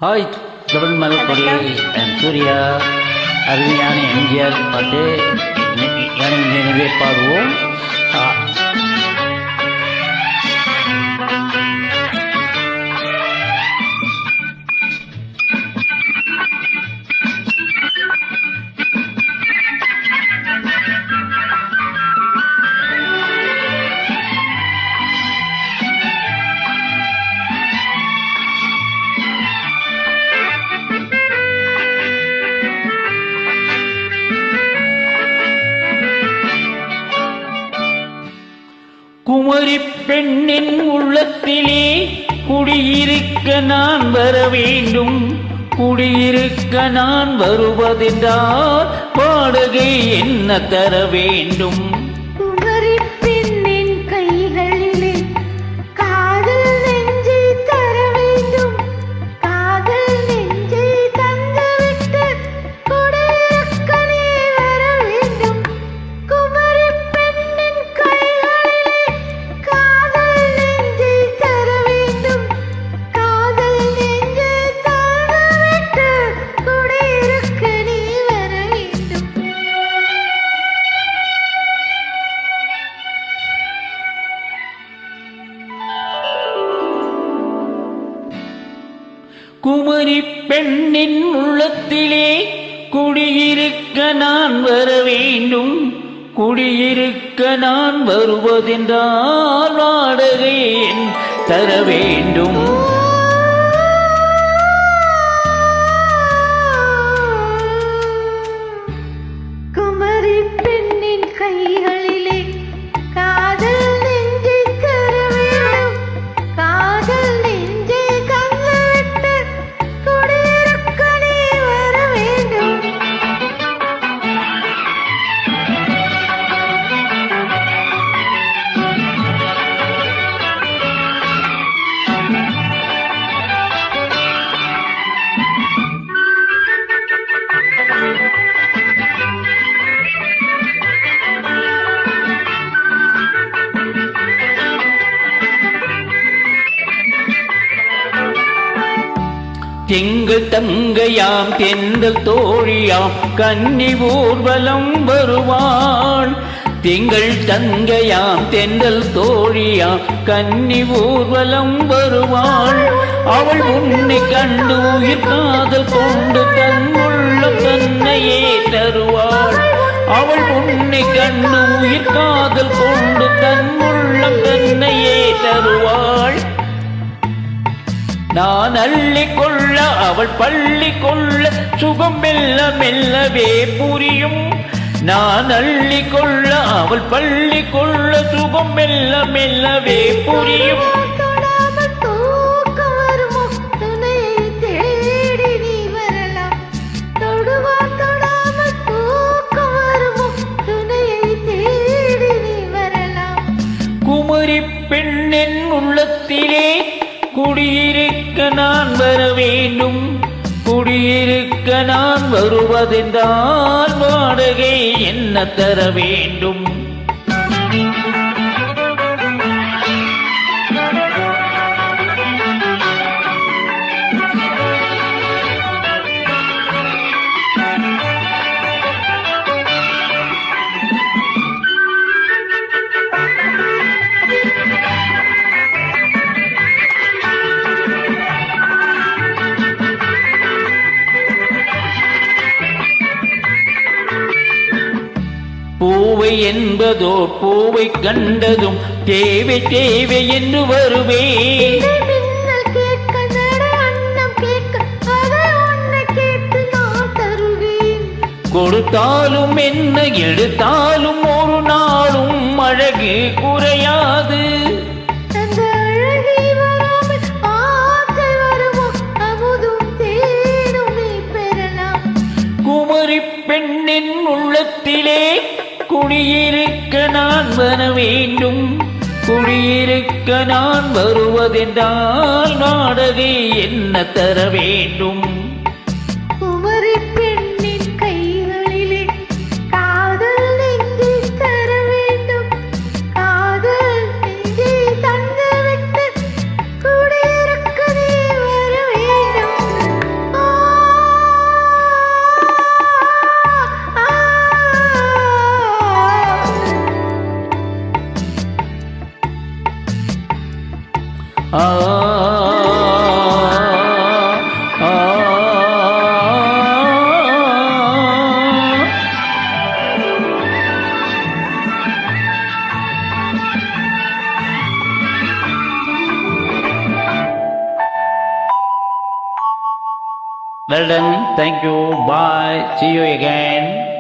Hi double மலப்பொடி Surya அருமையான எம்ஜிஆர் பாட்டு எனவே பாடுவோம். குமரி பெண்ணின் உள்ளத்திலே குடியிருக்க நான் வர வேண்டும். குடியிருக்க நான் வருவதென்றால் வாடகை என்ன தர வேண்டும்? குமரி பெண்ணின் கைகளிலே காதல் நெஞ்சை தர வேண்டும். காதல் நெஞ்சை தந்துவிட்டு குடியிருக்க நீ வர வேண்டும். குமரி பெண்ணின் கைகளிலே காதல் நெஞ்சை தர வேண்டும். காதல் நெஞ்சை தந்துவிட்டு குடியிருக்க நீ வர வேண்டும். குமரி பெண்ணின் உள்ளத்திலே குடியிருக்க நான் வர வேண்டும். குடியிருக்க நான் வருவதென்றால் வாடகை தர வேண்டும். குமரி பெண்ணின் கைகளிலே காதல் நெஞ்சை தர வேண்டும். காதல் நெஞ்சை தந்துவிட்டு குடியிருக்க நீ வர வேண்டும். திங்கள் தங்கையாம் தென்றல் தோழியாம் கன்னி ஊர்வலம் வருவாள். திங்கள் தங்கையாம் தென்றல் தோழியாம் கன்னி ஊர்வலம் வருவாள். அவள் உன்னை கண்டு உயிர் காதல் கொண்டு தன் உள்ளம் தன்னையே தருவாள். அவள் உன்னை கண்டு உயிர் காதல் கொண்டு தன் உள்ளம் தன்னையே தருவாள். நான் அள்ளி கொள்ள அவள் பள்ளி கொள்ள சுகம் மெல்ல மெல்லவே புரியும். நான் அள்ளி கொள்ள அவள் பள்ளி கொள்ள சுகம் மெல்ல மெல்லவே புரியும். தொடாமல் தூக்கம் வருமோ துணையை தேடி நீ வரலாம். தொடாமல் தூக்கம் வருமோ துணையை தேடி நீ வரலாம். குமரி பெண்ணின் உள்ளத்திலே குடியிருக்க நான் வர வேண்டும். குடியிருக்க நான் வருவதென்றால் வாடகை என்ன தர வேண்டும்? பூவை என்பதோ பூவை கண்டதும் தேவை தேவை என்று வருவேன். மின்னல் கேட்க நட அன்னம் கேட்க அதை உன்னை கேட்டு நான் தருவேன். கொடுத்தாலும் என்ன எடுத்தாலும் ஒரு நாளும் அழகு குறையாது. அந்த அழகை வராமல் ஆசை வருமோ அமுதும் தேனும் நீ பெறலாம். குமரி பெண்ணின் உள்ளத்திலே குடியிருக்க நான் வர வேண்டும். குடியிருக்க நான் வருவதென்றால் வாடகை என்ன தர வேண்டும்? குமரி பெண்ணின் கைகளிலே காதல் நெஞ்சை தர வேண்டும். காதல் நெஞ்சை தந்துவிட்டு குடியிருக்க நீ வர வேண்டும். ஆ ஆ Well done. Thank you. Bye. See you again.